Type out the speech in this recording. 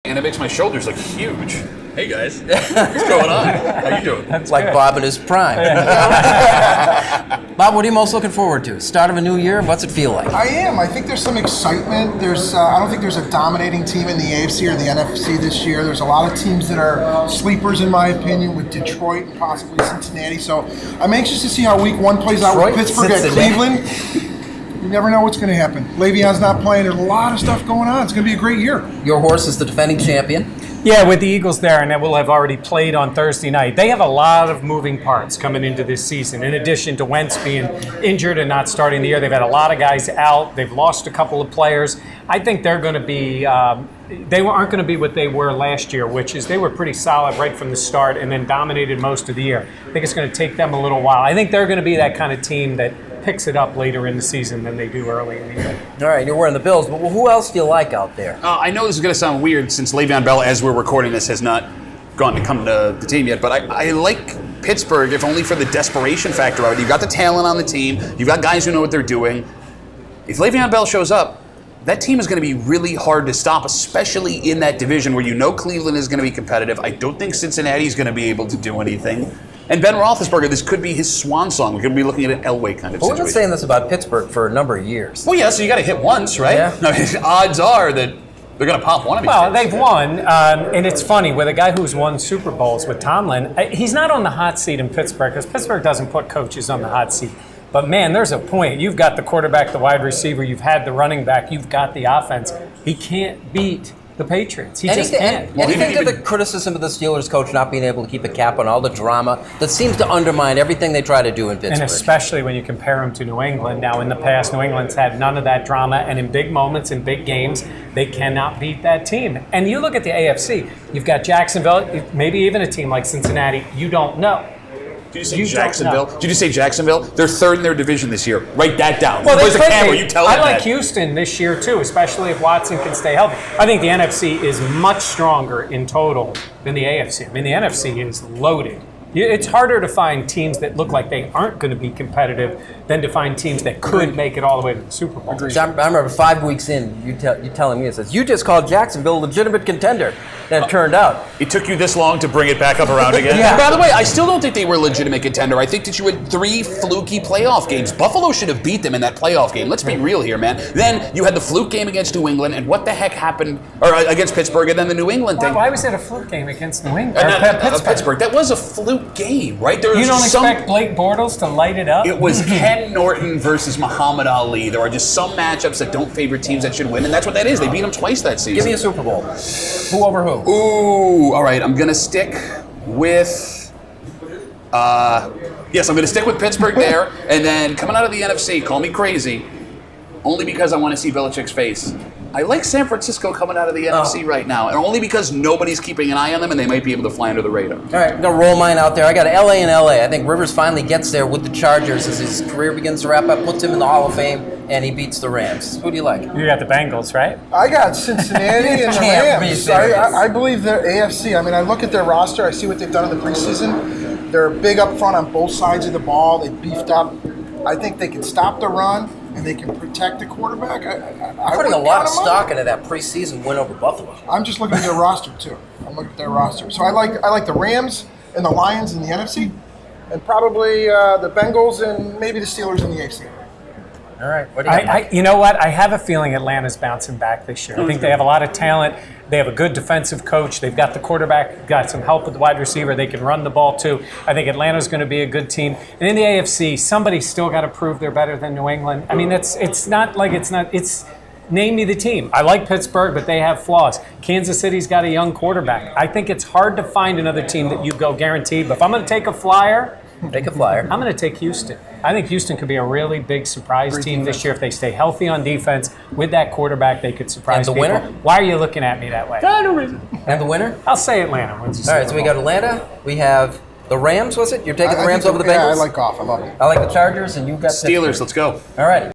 And it makes my shoulders look huge. Hey guys, what's going on? How you doing? That's like good. Bob in his prime. Bob, what are you most looking forward to? Start of a new year? What's it feel like? I am. I think there's some excitement. I don't think there's a dominating team in the AFC or the NFC this year. There's a lot of teams that are sleepers, in my opinion, with Detroit and possibly Cincinnati. So I'm anxious to see how Week 1 plays out with Pittsburgh at Cleveland. You never know what's going to happen. Le'Veon's not playing. There's a lot of stuff going on. It's going to be a great year. Your horse is the defending champion. Yeah, with the Eagles there, and that will have already played on Thursday night. They have a lot of moving parts coming into this season. In addition to Wentz being injured and not starting the year, they've had a lot of guys out. They've lost a couple of players. I think they're going to be they aren't going to be what they were last year, which is they were pretty solid right from the start and then dominated most of the year. I think it's going to take them a little while. I think they're going to be that kind of team that picks it up later in the season than they do early in the year. All right, you're wearing the Bills, but who else do you like out there? I know this is going to sound weird since Le'Veon Bell, as we're recording this, has not gone to come to the team yet, but I like Pittsburgh, if only for the desperation factor of it. You've got the talent on the team. You've got guys who know what they're doing. If Le'Veon Bell shows up, that team is going to be really hard to stop, especially in that division where you know Cleveland is going to be competitive. I don't think Cincinnati is going to be able to do anything. And Ben Roethlisberger, this could be his swan song. We could be looking at an Elway kind of situation. We've been saying this about Pittsburgh for a number of years. Well, yeah, so you got to hit once, right? Yeah. I mean, odds are that they're going to pop one of these. Well, they've won, and it's funny, with a guy who's won Super Bowls with Tomlin, he's not on the hot seat in Pittsburgh because Pittsburgh doesn't put coaches on the hot seat. But, man, there's a point. You've got the quarterback, the wide receiver. You've had the running back. You've got the offense. He can't beat the Patriots. He just can't. Anything to the criticism of the Steelers coach not being able to keep a cap on all the drama that seems to undermine everything they try to do in Pittsburgh. And especially when you compare him to New England. Now, in the past, New England's had none of that drama. And in big moments, in big games, they cannot beat that team. And you look at the AFC. You've got Jacksonville, maybe even a team like Cincinnati. You don't know. Did you say Jacksonville? Did you say Jacksonville? They're third in their division this year. Write that down. Well, where's the camera? You tell them I like Houston this year, too, especially if Watson can stay healthy. I think the NFC is much stronger in total than the AFC. I mean, the NFC is loaded. It's harder to find teams that look like they aren't going to be competitive than to find teams that could make it all the way to the Super Bowl. I remember 5 weeks in, you telling me, it says, you just called Jacksonville a legitimate contender. Then it turned out. It took you this long to bring it back up around again? Yeah. And by the way, I still don't think they were a legitimate contender. I think that you had 3 fluky playoff games. Buffalo should have beat them in that playoff game. Let's be real here, man. Then you had the fluke game against New England, and what the heck happened, or against Pittsburgh, and then the New England thing. Why was it a fluke game against New England? Pittsburgh. That was a fluke game, right? You don't expect Blake Bortles to light it up? It was Ken Norton versus Muhammad Ali. There are just some matchups that don't favor teams that should win, and that's what that is. They beat them twice that season. Give me a Super Bowl. Who over who? Ooh, all right. I'm going to stick with... yes, I'm going to stick with Pittsburgh there, and then coming out of the NFC, call me crazy, only because I want to see Belichick's face. I like San Francisco coming out of the NFC right now, and only because nobody's keeping an eye on them, and they might be able to fly under the radar. All right, I'm going to roll mine out there. I got LA and LA. I think Rivers finally gets there with the Chargers as his career begins to wrap up, puts him in the Hall of Fame, and he beats the Rams. Who do you like? You got the Bengals, right? I got Cincinnati and the Rams. I believe they're AFC. I mean, I look at their roster. I see what they've done in the preseason. They're big up front on both sides of the ball. They beefed up. I think they can stop the run, and they can protect the quarterback. I'm putting a lot of stock into that preseason win over Buffalo. I'm just looking at their roster, too. I'm looking at their roster. So I like the Rams and the Lions in the NFC, and probably the Bengals and maybe the Steelers in the AFC. All right. What do you you know what? I have a feeling Atlanta's bouncing back this year. I think they have a lot of talent. They have a good defensive coach. They've got the quarterback, got some help with the wide receiver. They can run the ball, too. I think Atlanta's going to be a good team. And in the AFC, somebody's still got to prove they're better than New England. I mean, it's name me the team. I like Pittsburgh, but they have flaws. Kansas City's got a young quarterback. I think it's hard to find another team that you go guaranteed. But if I'm going to take a flyer, I'm going to take Houston. I think Houston could be a really big surprise team this year if they stay healthy on defense. With that quarterback, they could surprise people. And the winner? Why are you looking at me that way? No reason. And the winner? I'll say Atlanta wins the All right, so we got Atlanta. We have the Rams, was it? You're taking the Rams over the Bengals? Yeah, I like Goff. I love it. I like the Chargers, and you got Steelers. Let's go. All right.